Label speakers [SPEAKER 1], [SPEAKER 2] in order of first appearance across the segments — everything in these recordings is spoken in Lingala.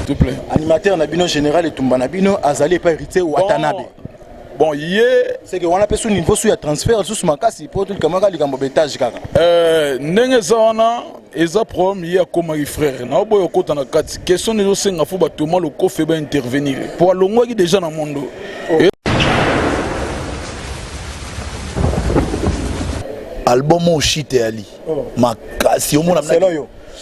[SPEAKER 1] te plaît.
[SPEAKER 2] Animateur Nabino général et Tumba Nabino, Azali pas hérité ou Watanabe.
[SPEAKER 1] Bon,
[SPEAKER 2] c'est que on a perçu niveau sur le transfert, sur ma casse, pour tout le camarade, les gambobetage.
[SPEAKER 1] Nengezawana, eza problème, il y a comme un frère. Na obo yoko tana kati. Question de l'océan, il faut tout le monde le coffre va intervenir. Pour le monde qui est déjà dans le monde.
[SPEAKER 3] Album au shit ali. Makasi, au monde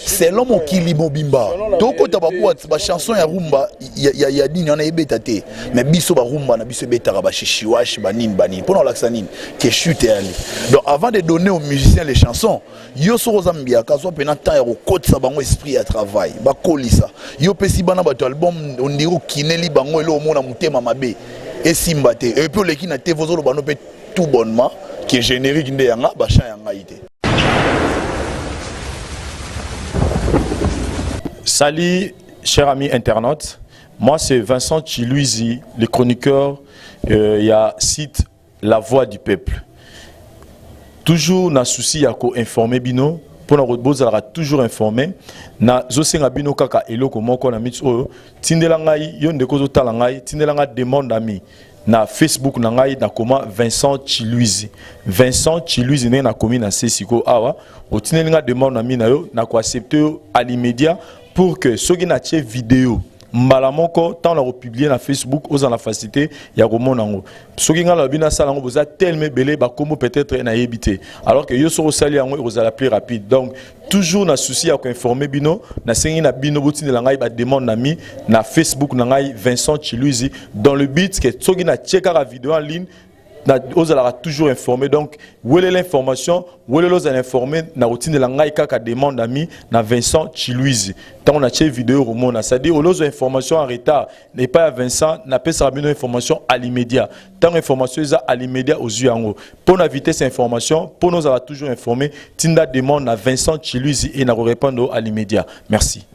[SPEAKER 3] c'est l'homme qui lit Mobimba. Toko tababoua, ba chanson ya rumba, ya dini on a ebétaté. Mais biso ba rumba na biso betara ba chichiwash banin. Pendant l'axanine qui chute ali. Donc avant de donner aux musiciens les chansons, yo so Zambia ka so pena temps ya côté sa bango esprit à travail. Ba kolisa. Yo pesi bana ba album on diro kineli bango elo mona mutema mabe. Et simbate. Et puis le kina te vozo lo bano pe tout bonnement qui est générique de yanga ba cha yanga ité.
[SPEAKER 4] Salut, chers amis internautes. Moi, c'est Vincent Chiluizi, le chroniqueur. Il y a site La Voix du Peuple. Toujours na souci à informer bino. Pour la route, vous toujours informé. Na zosenga bino kaka eloko moko na mitso. Tindelangai yonde kozo talangai. Tindelanga demande ami. Na Facebook na ngai na koma Vincent Chiluizi. Vincent Chiluizi na komi na sesiko awa. O tindelinga demande ami na yo na ko accepter à l'immédiat. Pour que ceux qui n'ont pas vidéo, malamoko tant la republier na Facebook aux en la facilité ya romonango. Ceux qui n'ont pas bien ça vous a tellement belé ba comme peut-être na éviter. Alors que yo sur sali yango vous allez plus rapide. Donc toujours na souci à informer bino na sengi na bino botine la ngai ba demande nami na Facebook na ngai Vincent Chiluizi dans le but que ceux qui n'a checker la vidéo en ligne vous allez toujours informé. Donc, où est l'information? Où est l'informé? Na routine de la ngaïka ka demande ami na Vincent Chiluizi. Tant on a fait vidéo au monde, c'est-à-dire aux informations en retard n'est pas à Vincent, n'a pas sa information à l'immédiat. Tant l'information est à l'immédiat aux yeux en haut. Pour éviter ces informations, pour nous avoir toujours informé, Tinda demande à Vincent Chiluizi et n'a répondre à l'immédiat. Merci.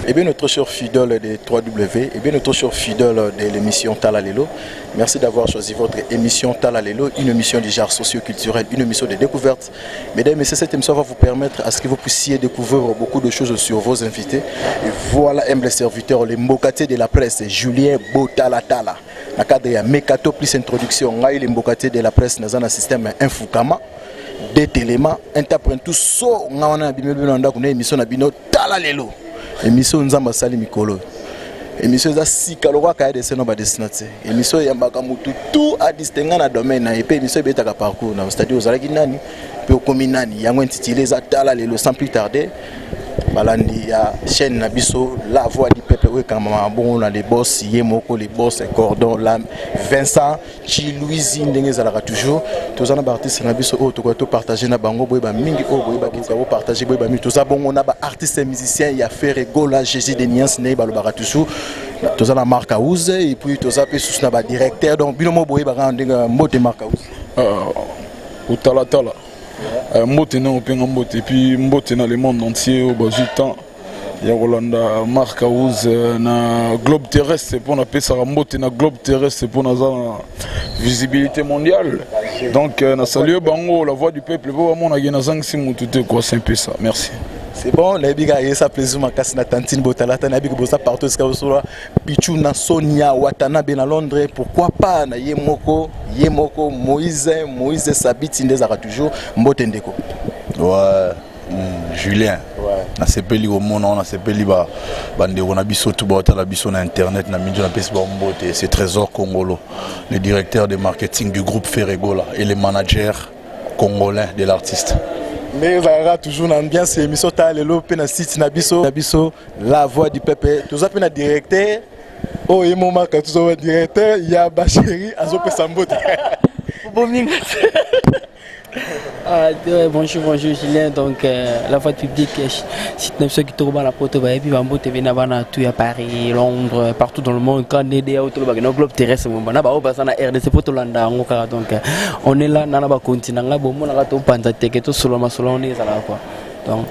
[SPEAKER 2] Et bien notre cher fidèle des 3W, et bien notre cher fidèle de l'émission Talalelo, merci d'avoir choisi votre émission Talalelo, une émission du genre socio-culturel, une émission de découverte. Mesdames et messieurs, cette émission va vous permettre à ce que vous puissiez découvrir beaucoup de choses sur vos invités. Et voilà, humble serviteur, les Mbokate de la presse, Julien Botalatala. Dans le cadre de Mekato plus introduction, les Mbokate de la presse dans un système Infukama. Des éléments, interprètent tout ça, on a une émission Talalelo. Émission Nzamba Sali Mikolo. Émission za sikaloka kaya de seno ba destinate. Émission ya mbakamutu tout à distinguer na domaine na épée émission betaka parcours na c'est-à-dire ozalaki nani pe okomi nani yango intitulé za tala lelo sans plus tarder. Balandi ya chaîne Nabiso La Voix du Peuple oui quand bon on a les boss Yemoko les boss Cordon là Vincent Chiluizi ndenge zalaka toujours tous en artistes Nabiso oh to ko partager na bango boyeba mingi oh boyeba ki ko partager boyeba mi tous bongo na ba artistes musiciens ya faire gola Jésus de Niance ne balobaka toujours tous en marque house et puis tous appelés sous na ba directeur donc binomo boyeba ka ndenge mbote marque house
[SPEAKER 1] Utalatala. Mbote na openga mbote et puis mbote na le monde entier au bas du temps. Il y a Rolanda Marc House na globe terrestre pour na pesa mbote na globe terrestre pour na visibilité mondiale. Donc na saluer bango la voix du peuple pour mon na gena sang simutute quoi c'est un peu ça. Merci.
[SPEAKER 2] C'est bon, les biga et ça plaisir ma casse na tantine botalata na biga bosa partout ska osura Pichu na Sonia Watanabe na Londres pourquoi pas na Yemoko Moïse Sabiti ndezaka toujours mbote ndeko.
[SPEAKER 3] Ouais. Julien, na sepeli au monde, on a sepeli bande on a biso tout bota la biso na internet na minjo na pesi mbote c'est Trésor Congolo, le directeur de marketing du groupe Ferregola et le manager congolais de l'artiste.
[SPEAKER 2] Mais va toujours dans l'ambiance émission Talalelo pe na site na biso La Voix du Peuple tous appelé na directeur oh et moment quand tous au directeur il y a Bacheri azo pe sambote.
[SPEAKER 5] Bonjour Julien, donc la voix publique, site 9 qui trouve la porte, et puis Bambo TV Navana, tout à Paris, Londres, partout dans le monde, Canada, autour du globe terrestre, on a RDC pour tout le monde, donc on est là, on a continent, on a tout pantate, tout sur le salon, on est là quoi. Donc.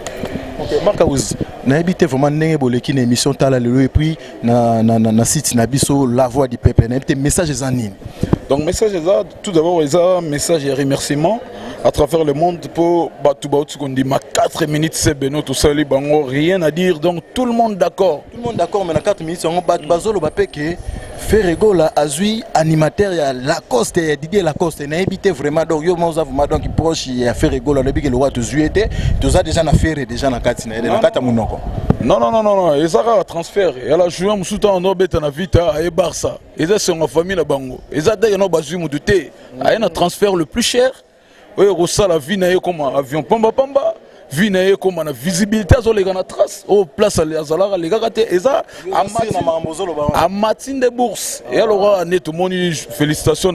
[SPEAKER 2] Ok, Marc Aouz, on a habité vraiment une émission Talalelo et puis na site Nabiso La Voix du Peuple, on a habité messages en ligne.
[SPEAKER 1] Donc message tout d'abord, il y a un message de remerciement à travers le monde pour Batou Baoutou qu'on dit ma 4 minutes c'est Beno tout ça bango rien à dire donc tout le monde d'accord.
[SPEAKER 2] Tout le monde d'accord mais na 4 minutes on Batou Bazolo Bapeke Ferrego la azui animateur ya Lacoste ya Didier Lacoste na évité vraiment donc yo moza vraiment donc proche ya Ferrego la nebi que le roi te zuete tu as déjà na faire déjà na katina na kata munoko.
[SPEAKER 1] Non, ils ont un transfert. Elle a joué en Soudan en Obeta na Vita à Barça. Ils ont son famille na Bango. Ils ont d'ailleurs basé Moudouté. Il y a un transfert le plus cher. Oui, la vie n'a comme un avion Pamba Pamba. Vie n'a comme une visibilité sur les gars trace. Au place les Azalara les gars et ça à matin de bourse. Et alors on est tout le monde félicitations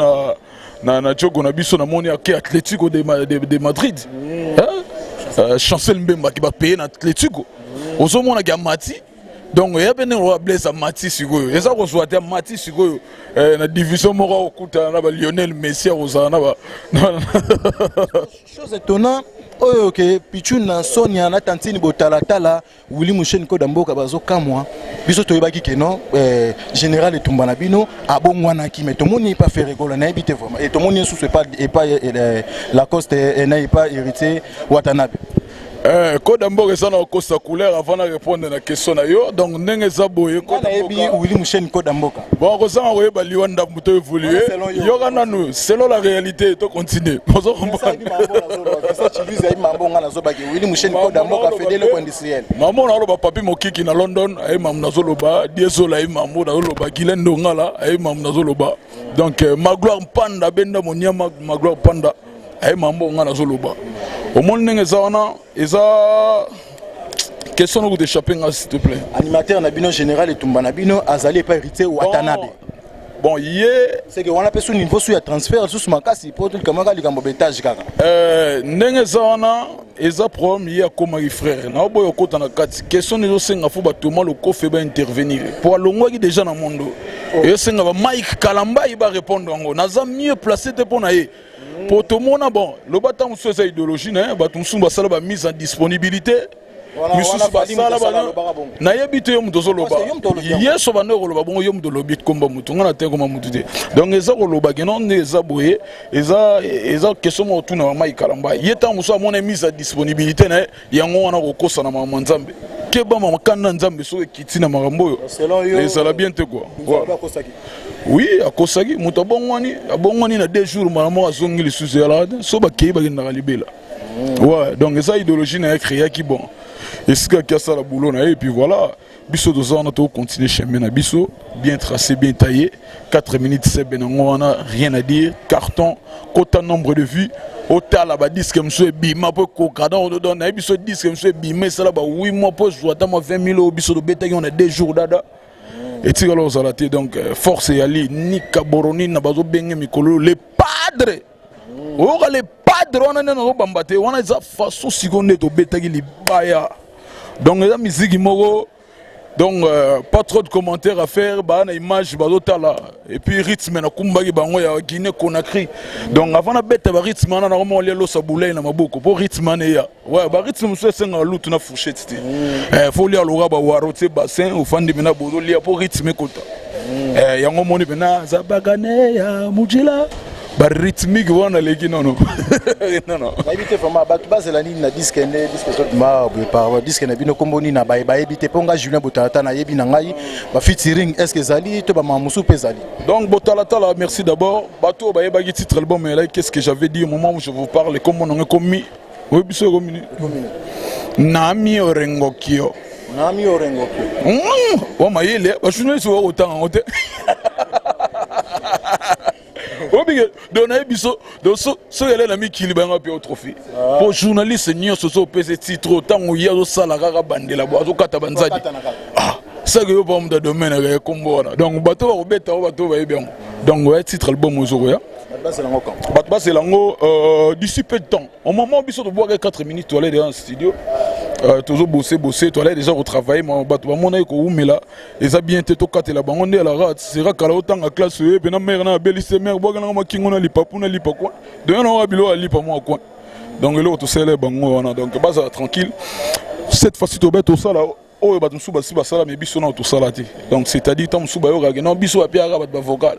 [SPEAKER 1] na Diogo na biso na moni Atlético de Madrid. Chancel Mbemba qui va payer l'Atlético. Aux hommes on a Mati. Donc il y a bien un blesse à Mati Sigoyo. Et ça on soit à Mati Sigoyo. La division Mora au coup de Lionel Messi à Rosana.
[SPEAKER 2] Chose étonnante. Ok, Pichuna Sonia na tantini botalatala Willy Mouchen ko damboka bazo kamwa biso toyebaki ke non général Etumba na bino abongwana ki mais tomoni pas faire rigoler na ebité vraiment et tomoni sous pas Lacoste n'a pas hérité Watanabe.
[SPEAKER 1] Kodambo ça na kosa couleur avant de répondre à la question na yo donc ndenge zaboye
[SPEAKER 2] Kodamboka Willy Mouchen Kodamboka
[SPEAKER 1] bon kosa ngoye ba liwanda muto évoluer yo kana nous selon la réalité to continuer bozo comprendre
[SPEAKER 2] ça tu vis ay mambo ngana zo ba Willy Mouchen Kodamboka fédélo industriel
[SPEAKER 1] maman na loba papi mokiki na London ay mam na zoloba diesola ay mambo na zoloba kilendo ngala ay mam na zoloba donc Magloire Panda benda monyama Magloire Panda ay mambo ngana zoloba au monde n'est pas question de d'échapper s'il te plaît.
[SPEAKER 2] Animateur Nabino général et Tumba Nabino azali pas hérité Watanabe.
[SPEAKER 1] Bon
[SPEAKER 2] c'est que on a pas sous niveau sous transfert sous makasi pour tout comment ka likambo betage kaka.
[SPEAKER 1] Ndenge zawana eza problème ya comme frère. Na boyo kota na kati question nezo senga fo ba toma le kofe ba intervenir. Pour longwa qui déjà na mondo. Et senga ba Mike Kalamba il va répondre ngo. Naza mieux placé te pona ye. Pour tout le monde, bon, le bâtiment c'est sa idéologie, hein, bâtiment sous basala ba mise en disponibilité. Monsieur basala ba na yebite yom dozoloba. Yeso ba no loba bon yom do lobit komba mutu ngana te komba mutu te. Donc eza ko loba ke non eza boye, eza question mo tuna ma ikalamba. Yeta muso amona mise en disponibilité na yango wana ko kosa na mama nzambe. Keba mama kana nzambe so kitina marambo yo. Eza la bien te quoi. Oui, à Kosagi, Moutabongwani na 2 jours, maman a zongi les sous-élades, soba keba na libela. Ouais, donc ça idéologie n'a créé qui bon. Et ce qui a ça la boulot et puis voilà, biso de ça on a tout continué chemin na biso, bien tracé, bien taillé. 4 minutes c'est ben on a rien à dire, carton, quota nombre de vues. Autant là-bas disque monsieur bima pour kokada on donne na biso disque monsieur bima ça là-bas 8 mois pour jouer dans 20 000 biso de bétail on a 2 jours dada. Et tu as l'osalaté donc force et ali ni kaboroni na bazo benge mikolo les padres. Oh les padres on a na bambate on a za façon seconde to betagi libaya. Donc la musique moko donc pas trop de commentaires à faire ba na image bazo tala et puis rythme na kumbaki bango ya Guinée Conakry. Donc avant na beta ba rythme na normalement lelo sabulay na maboko pour rythme na ya. Ouais ba rythme so senga lutu na fourchette ti. Faut lire le ba warote bassin au fandi mena bozo lia pour rythme kota. Yango moni bena za bagane ya mujila. Ba rythmique wana leki non. Non.
[SPEAKER 2] Éviter vraiment ba base la ligne na disque tout ma par disque na bino komboni na ba éviter ponga Julien Botalata na yebi na ngai ba featuring est-ce que zali to ba mamusu pe zali.
[SPEAKER 1] Donc Botalata là merci d'abord. Bato ba yeba titre album mais là qu'est-ce que j'avais dit au moment où je vous parle comme on a commis. Oui biso commis. Nami orengokio.
[SPEAKER 2] Nami orengokio.
[SPEAKER 1] Oh mayele ba chune so autant hote. Donc ce elle a mis qui libère un trophée pour journaliste nion so pese titre autant où il y a au salaga bandela bozo kata banzadi ah ça que yo pomme de domaine avec combo donc bateau va beta bateau va bien donc ouais titre album ozoya Batba c'est lango d'ici peu de temps au moment où biso de boire 4 minutes tu allais dans le studio toujours bosser tu allais déjà au travail moi bateau mon aïko oumela les a bien te tokate la bangonde la rate sera kala autant à classe et puis na mère na belise mère boga na ma kingo na lipapuna lipakwa de na wa bilo ali pa moi quoi donc là tout c'est les bango wana donc base tranquille cette fois-ci tu bête au ça là oh bateau sous basi basala mais biso na tout ça là donc c'est-à-dire tant sous ba yo non biso a pierre ba vocal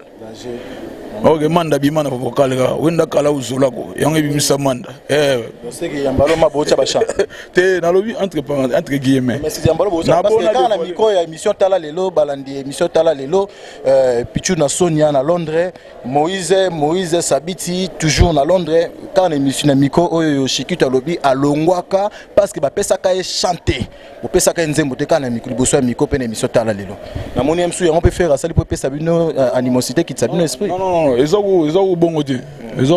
[SPEAKER 1] Ok, manda bimana vocal ga wenda kala uzola ko yango bimisa manda
[SPEAKER 2] c'est que yambalo mabocha bacha
[SPEAKER 1] te na lobi entre guillemets
[SPEAKER 2] mais c'est yambalo bocha parce que quand la micro ya émission tala lelo balandi émission tala lelo pichu na Sonia na Londres Moïse Sabiti toujours na Londres quand l'émission na micro oyo shikita lobi alongwaka parce que ba pesa ka chanter bo pesa ka nzembo te kana micro boso micro pe na émission tala lelo na moni msu on peut faire ça pour pesa bino animosité qui sabino esprit
[SPEAKER 1] non ezao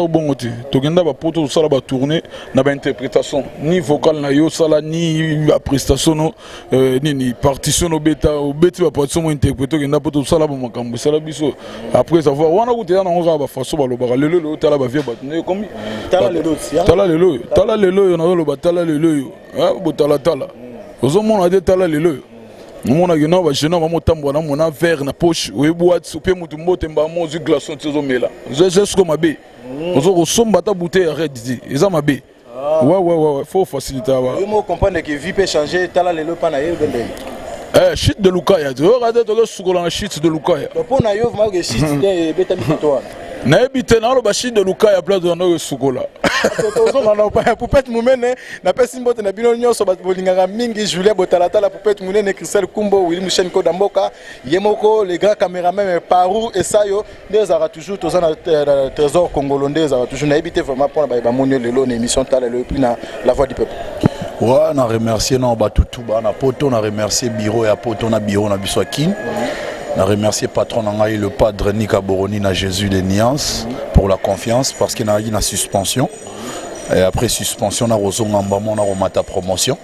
[SPEAKER 1] bongote tokenda ba poto sala ba tourner na ba interprétation ni vocal na yo sala ni la prestation ni partition au beta ba partition mo interpréter kenda poto sala ba makambo sala biso après avoir wana ko tena ngo ba faso ba lobaka lelo tala ba vie ba ne comme tala lelo yo na lo ba tala lelo yo bo tala ozo mona de tala lelo mon agina va jeune maman tambola mon verre na poche ou boîte souper mutu mbote mba mo zu glaçon tzo mela je ce comme abe ozo resomba ta bouteille arrête dit eza mabe ouais faut faciliter wa
[SPEAKER 2] yo mo comprendre que vie peut changer tala lelo pa na yo bende
[SPEAKER 1] shit de Lukaya tu regarde to sukola shit de Lukaya
[SPEAKER 2] pour na yo vraiment que shit de beta mitoa
[SPEAKER 1] na ebite na lo ba shit de Lukaya place de no sukola
[SPEAKER 2] tozo ngana pa poupette mumene na pesi mbote na bino nyonso ba bolingaka mingi Julien Botalatala poupette munene Christelle Kumbo Willy Michel Kodamboka yemoko les grands caméramans Parou et Sayo les aura toujours toza na trésor congolais aura toujours na ebite vraiment pour ba monyo lelo na émission tala le puis na la voix du peuple.
[SPEAKER 3] Ouais, on a remercié non batutu ba na poto, on a remercié bureau ya poto na bureau na biswakin. On a remercié patron Nangaï, le padre Nika Boroni na Jésus des Niances pour la confiance parce qu'il y a une suspension. Et après suspension, on a reçu un promotion.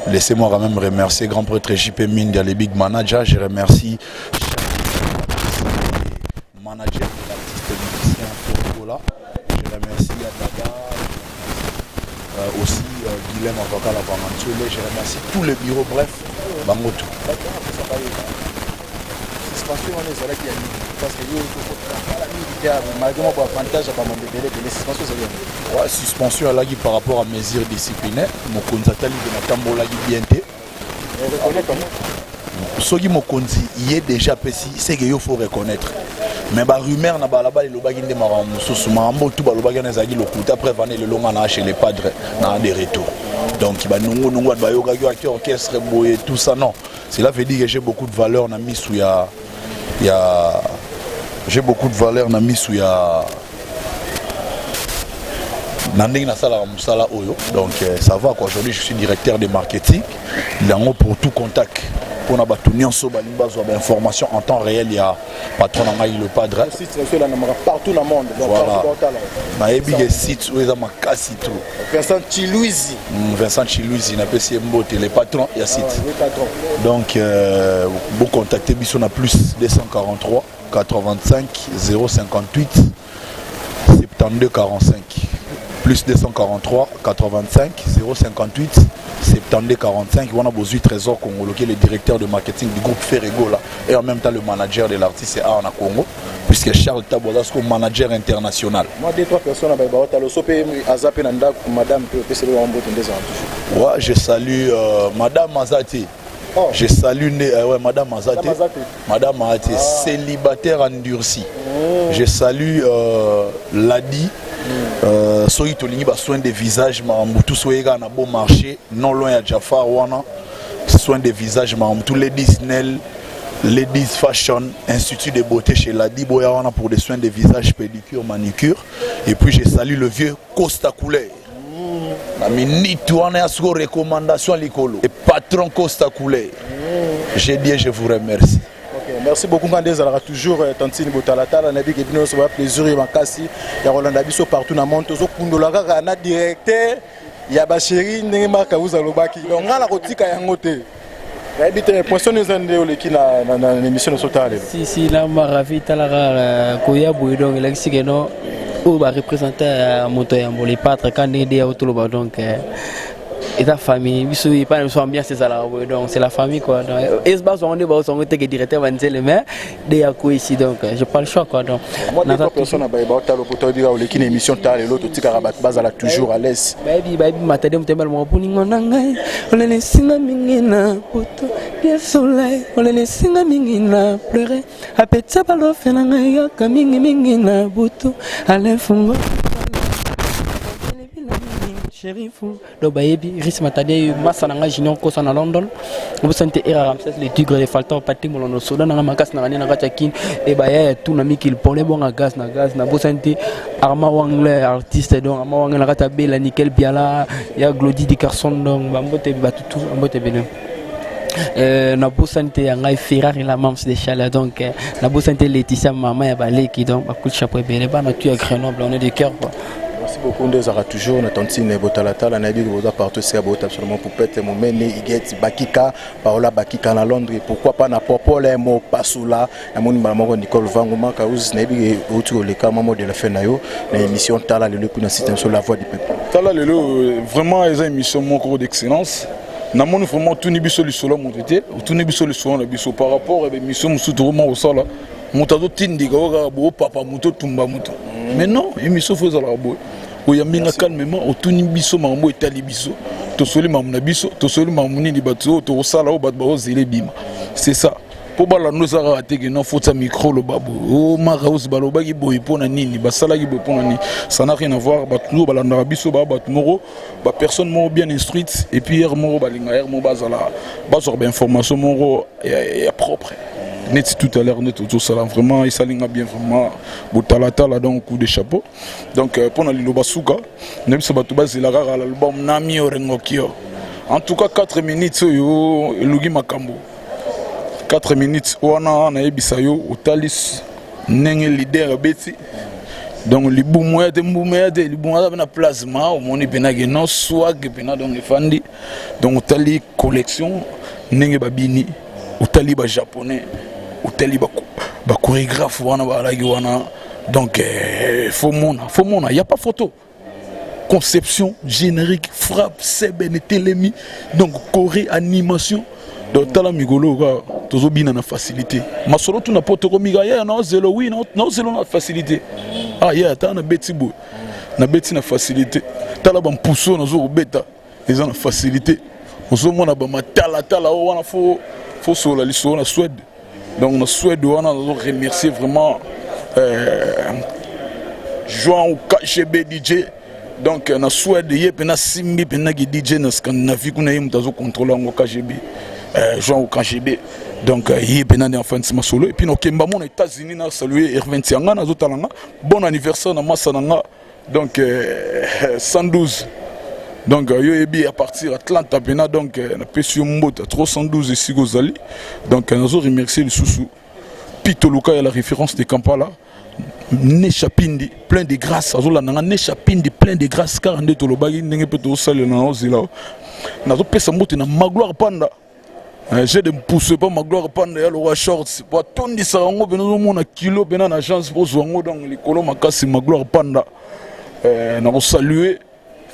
[SPEAKER 3] Laissez-moi quand même remercier grand prêtre JP Mindia, les big managers. Je remercie le manager de l'artiste musicien Tokola. Je remercie Adada, aussi Guilhem Avocat Lavangantiole. Je remercie tous les bureaux, bref, Bangotou.
[SPEAKER 2] Suspension on est là qui a mis parce que yo malgré mon avantage à mon bébé de suspension c'est bien.
[SPEAKER 3] Ouais, suspension à la par rapport à mesures disciplinaires mon konzatali de na tambola gi bienté soki mokonzi y est déjà pesi c'est que yo faut reconnaître mais ba rumeur na balaba le lobaki nde mara mususu mambo tout ba lobaki na zaki lokuta après vaner le longa na chez les padres na des retours donc ba nungu ba yoga ki orchestre boye tout ça non cela veut dire que j'ai beaucoup de valeur na misu j'ai beaucoup de valeur na misu ya Nanding na sala musala oyo donc ça va quoi aujourd'hui je suis directeur de marketing lango pour tout contact pour na batunion so balimba zo ba information en temps réel il y a patron na le padre
[SPEAKER 2] site là na partout dans le monde donc
[SPEAKER 3] na ebi que site où za makasi tout
[SPEAKER 2] Vincent Chilouzi na PC Mbote les patrons il y a site donc vous contacter biso na plus 243 85 058 72 45 plus 243 85 058 72 45 on a besoin trésor congolais le directeur de marketing du groupe Ferrego là et en même temps le manager de l'artiste A en Congo puisque Charles Taboza est manager international. Moi deux trois personnes à Baïbaota le sopé Azapé Nanda madame PPC le Wambo Tendeza.
[SPEAKER 3] Ouais, je salue madame Mazati. Oh. Je salue ouais, madame Mazati. Madame Mazati célibataire endurci. Je salue Ladi. Soki tolingi ba soin de visage Mamoutou soyega na bon marché non loin à Jafar wana soin de visage Mamoutou Ladies Fashion Institut de beauté chez Ladi Boya wana pour des soins de visage pédicure manucure et puis je salue le vieux Costa Coulé na minute wana asko recommandation likolo et patron Costa Coulé j'ai dit je vous remercie.
[SPEAKER 2] Merci beaucoup Ngandé Zara toujours Tantini Botalatala nabi ke bino so ba plaisir ya makasi ya Rolanda biso partout na monde zo kundola kaka na directeur ya ba chéri ndenge marka vous alobaki donc ngala kotika yango te ya bité poisson nous ande oleki na émission so tale
[SPEAKER 5] si la maravi talara koya boy donc la kisikeno ou ba représenter moto ya mboli patre quand ndé ya otoloba donc et ta famille, ils pas bien c'est ça là, donc c'est la famille quoi. Et ce bas on est on était directeur Vanzel mais des à ici donc j'ai pas le choix quoi donc.
[SPEAKER 2] Moi deux personnes à Baïba talo poto dire au l'équipe émission tale l'autre tika rabat bazala toujours à l'aise.
[SPEAKER 5] Baby matadem tembel mo puni ngonanga. On est singa mingina poto bien soleil, on les singa mingi na pleurer. A petsa balo fenanga yaka mingi mingi na butu. Alain Fungo. Chérifou, le bayebi, Riss Matadé, Massananga Junior Kosan à London. Vous sentez Era Ramsès, les tigres des Faltons, Patrick Molono, Sodan, Namakas, Narani, Ratakin, et Baye, tout Nami qui pour les bons à gaz, na vous sentez Arma Wangle, artiste, donc Arma Wangle, Ratabe, la Nickel Biala, ya Glody Di Carson, donc Bambote Batutu, Bambote Benin. Na beau santé Angai Ferrari la Mams de Chaleur, donc na beau santé Laetitia Maman et Balé qui donc coup de chapeau belé ba na tu à Grenoble, on est de cœur quoi.
[SPEAKER 2] Merci beaucoup. Nous avons toujours notre tantine Botalata, la Nabi Rosa partout, c'est absolument pour pète mon mené, Iget, Bakika, Paola Bakika à Londres, pourquoi pas na Popole, Mo Pasula, Namoni Maman Nicole Vangoma, Kaouz, Nabi, autour les cas, Maman de la Fenayo, l'émission Tala Lelo, puis un système sur la voix du peuple.
[SPEAKER 1] Tala Lelo, vraiment, ils ont une émission mon cours d'excellence. Namoni vraiment tout nibiso le solo monté, tout nibiso le solo biso par rapport à l'émission Moussoutourma au sol. Moutado tindi kaoga bo papa muto tumba muto. Mais non, émission faut la bo. Oyambinga calmement otuni biso mambo etali biso. To soli mamuna biso, to soli mamuni ni bato to sala o bat ba zele bima. C'est ça. Po bala nous a raté que non faut ça micro le babu. Oh maraus baloba ki boy pona nini, basala ki boy pona ni. Ça n'a rien à voir bat nous bala na biso ba bat moro, ba personne moro bien instruite et puis hier moro balinga hier mo bazala. Bazor ba information moro est propre. Net tout à l'heure, net tout ça vraiment, il s'aligne bien vraiment. Botalata là donc coup de chapeau. Donc pour la Lilobasuka, même si Batouba c'est l'album Nami Orengokio. En tout cas 4 minutes yo Lugi Makambo. 4 minutes wana na yebisa yo utalis nenge leader beti. Donc les boumouya na plasma au moni penage non swag pena donc fandi. Donc utali collection nenge babini, utali ba japonais. Utali ba chorégraphe wana ba lagi wana donc faut mona y a pas photo conception générique frappe sebene telemi donc choré animation donc tala migolo ga tozo bina na facilité masolo tu na poto ko miga ya na zelo oui na zelo na facilité ah ya ta na beti bo na beti na facilité tala ba mpuso na zo beta les na facilité ozo mona ba matala tala wana faut sola liso na Suède. Donc, on souhaite remercier vraiment Joan ou KGB DJ. Donc, on souhaite de Simbi DJ dans Scandinavie, qu'on a eu contrôler en KGB. Joan ou KGB. Donc, il y a en fin de solo. Et puis, nous sommes aux États-Unis, nous saluer Irvin Tianga, bon anniversaire, donc 112. Donc, à partir d'Atlanta, donc, on a pu sur Mbota 312 ici Gozali. Donc, on a remercié le Soussou. Pito Luka, la référence de Kampala. Nechapindi, plein de grâce. Nechapindi, plein de grâce. 42 Tolobagi, n'est pas tout seul dans nos îles. On a pu sur Mbota, ma gloire panda. J'ai de me pousser pas ma gloire panda, il y a le roi shorts. Pour tout le monde, on a kilo, on a une agence pour Zouango, donc les colons, ma gloire panda. On a salué.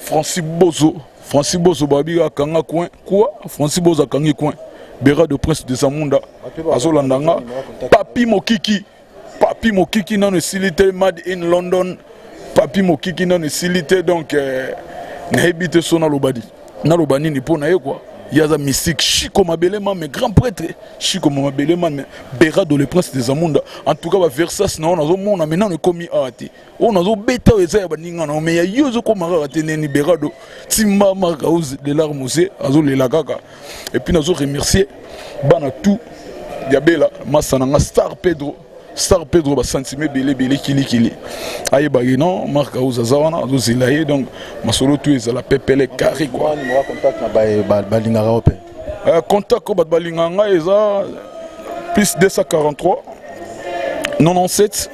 [SPEAKER 1] Francis Bozo Babi a kanga coin quoi Francis Bozo a kanga coin Bera de Prince de Zamunda Azolandanga Papi Mokiki non facilité made in London Papi Mokiki non facilité donc na habite sona lobadi na lobani ni pona quoi il y a des mystiques Chico Mabelema mais grand prêtre Chico Mabelema mais Bera de le Prince de Zamunda en tout cas Versace non on a mon maintenant on commis arrêté on a beta eza ba ninga non mais il y a yo ko mara teneni Bera do timba margauz de l'armosé azo le lagaka et puis nous remercier bana tout Yabela Massananga Star Pedro ba sentime belé kili aye ba non marka uzazawana dozilaye donc masolo tout ezala pepele carré quoi
[SPEAKER 2] contact na balinga europé
[SPEAKER 1] contact ko balinga eza plus 243 97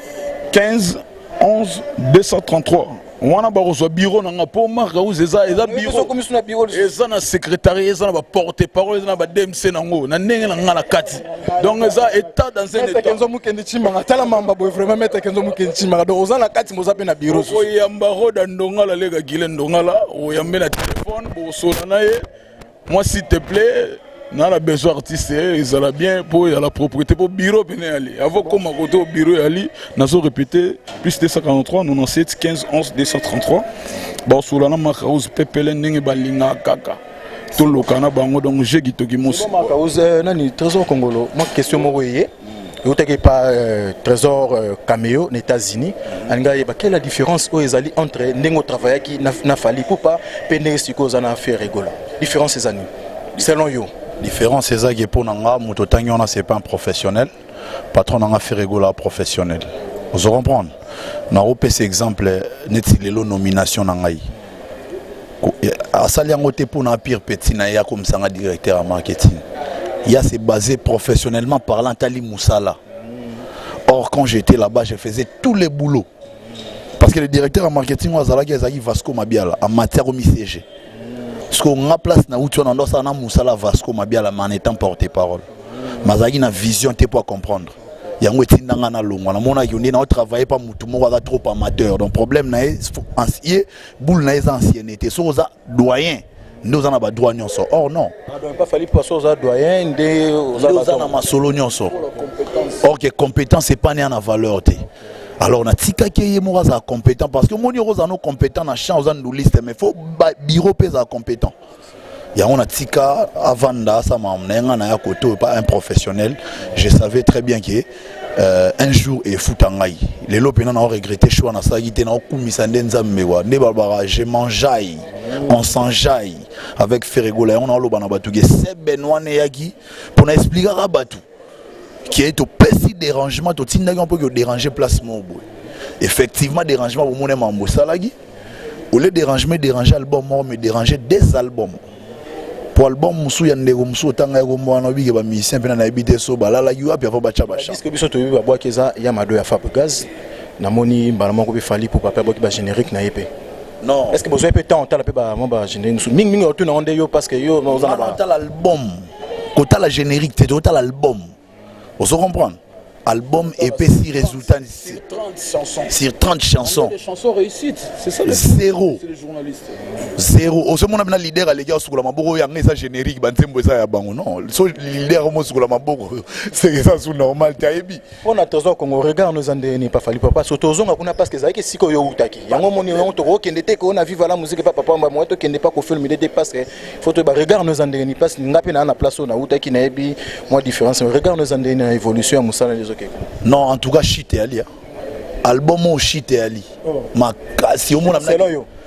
[SPEAKER 1] 15 11 233 wana ba reçoit bureau na po marka eza bureau eza na secrétariat eza na porte parole eza na ba DMC nango na ndenge na ngala kati donc eza état dans un état
[SPEAKER 2] kenzo mukendi chimanga tala mamba boy vraiment mettre kenzo mukendi chimanga donc oza na kati moza pe na bureau
[SPEAKER 1] o yamba roda ndongala lega gile ndongala o yambe na téléphone bo sona na ye moi s'il te plaît na la besoin artiste ils allaient bien pour la propriété pour bureau bien aller avant comme à côté au bureau aller nazo répété plus 243 97 15 11 233 bon sur la marque house pepele ndenge balinga kaka tout le Canada bango donc j'ai qui toki mousse
[SPEAKER 2] nani trésor congolo moi question mo yé vous n'avez pas trésor caméo aux États-Unis. Quelle est la différence entre les travailleurs qui n'a fallu pour pas peiner ce qu'on a fait rigoler? Différence ces années. Selon vous.
[SPEAKER 3] Différence c'est ça qui est pour nanga mutotangona c'est pas un professionnel. Patron nanga fait rigoler professionnel. Vous comprenez? Na opé cet exemple neti lelo nomination nangai. Asali yango te pour na pire petit na ya comme ça directeur en marketing. C'est basé professionnellement parlant Tali Moussala. Or, quand j'étais là-bas, je faisais tous les boulots. Parce que le directeur en marketing, c'est Vasco Mabiala, en matière de CG. Parce qu'on a place na outil on a Moussala Vasco Mabiala en étant porte-parole. Mais il y a une vision pour comprendre. Il y a un petit peu de travail pas trop amateur. Donc, le problème c'est boule na ancienneté. C'est doyen. Nous en avons droit à ça. Or non.
[SPEAKER 2] Il n'a pas fallu passer aux doyens.
[SPEAKER 3] Nous en avons solo. Or que compétence n'est pas né en valeur. Alors on a tika qui est compétent parce que mon a nos compétents na chance nous liste mais faut bureau pèse compétent. Il y a on a tika avant da ça m'a na côté pas un professionnel. Je savais très bien que un jour et foutangai. Les lopena n'a regretté choix na ça gité na kumisa nzambe wa ne barbara je mangeaille. On s'enjaille avec Ferregola, on a le banabatuge, c'est Benoît Neyagi pour expliquer à Batou qui est au petit dérangement, tout le monde peut déranger placement. Effectivement, dérangement pour mon aimant Salagi. Au lieu de déranger album, mais déranger des albums. Pour l'album, Moussou Yande, Moussou Tanga, Mouanobi, Missin, Penanaïbité, Soba, la Yua, puis Bacha Bacha. Est-ce
[SPEAKER 2] que vous avez vu à Keza, Yamado, Fab Gaz, Namoni, Balamango, Fali pour papa, Boki, générique, Naïpe? Non. Est-ce que vous avez pu temps à générique? Ming retourne en déo parce que yo, vous avez
[SPEAKER 3] l'album. Quand tu as la générique, tu as l'album. Vous comprenez? Album épais si résultat sur 30 chansons.
[SPEAKER 1] Des chansons réussites, c'est ça.
[SPEAKER 3] Zéro.
[SPEAKER 1] C'est les journalistes.
[SPEAKER 3] Zéro. Au ce moment on a leader à l'égard sur la maboko ya ngeza générique bantembo ça ya bango non. So leader mo sur la maboko c'est ça sous normal taebi.
[SPEAKER 2] On a toujours qu'on regarde nos andeni pas fallu papa so tozonga kuna parce que ça que siko yo utaki. Yango moni on to ko kende te ko na vive la musique papa papa moi to kende pas ko film de parce que faut to regarde nos andeni parce que ngapi na place on a utaki na ebi moi différence regarde nos andeni na évolution musala les OK.
[SPEAKER 3] Non en tout cas shit et ali. Album au shit et ali. Ma si au monde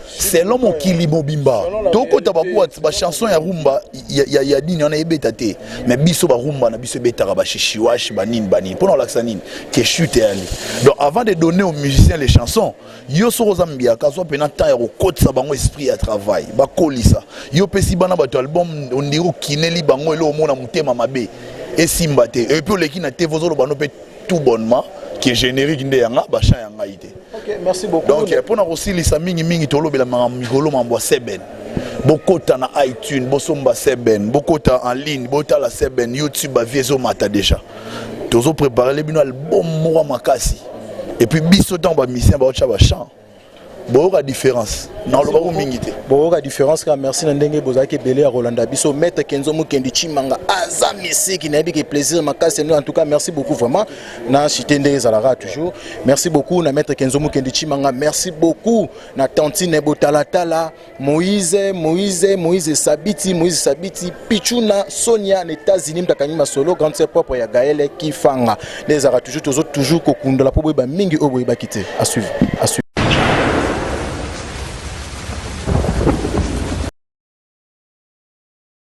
[SPEAKER 3] c'est l'homme qui limobimba. Toko tababu ba chanson ya rumba ya dini on a ebétaté mais biso ba rumba na biso betara ba chichiwash banin pour l'axanine qui chute et ali. Donc avant de donner aux musiciens les chansons, yo so zambia kaso pena temps ya kokota sa bango esprit à travail, ba kolisa. Yo pesi bana ba album on diro kineli bango elo mona mutema mabe et simbate et puis les qui na te vozolo bano pe tout bonnement qui est générique ndeyanga ba cha yanga ité.
[SPEAKER 2] OK, merci beaucoup.
[SPEAKER 3] Donc pour na aussi lisa mingi tolo bela migolo mambo seben. Bokota na iTunes, bosomba seben, bokota en ligne, bota la seben, YouTube ba viezo mata déjà. Tozo préparer les bino album mora makasi. Et puis biso temps ba mission ba cha ba chant. Boka différence. Non le bako mingité.
[SPEAKER 2] Boka différence car merci ndenge bozaki belé à Rolanda biso maître Kenzo Mukendi Chimanga azamisi qui n'a que plaisir makasi nous en tout cas merci beaucoup vraiment na chitende zalara toujours. Merci beaucoup na maître Kenzo Mukendi Chimanga, merci beaucoup na Tantine Botalatala, Moïse Sabiti, Pichuna, Sonia aux États-Unis mtakanyima solo grande sœur propre ya Gaël Kifanga. Les ara toujours kokunda la pobo ba mingi obo ba quitter. À suivre.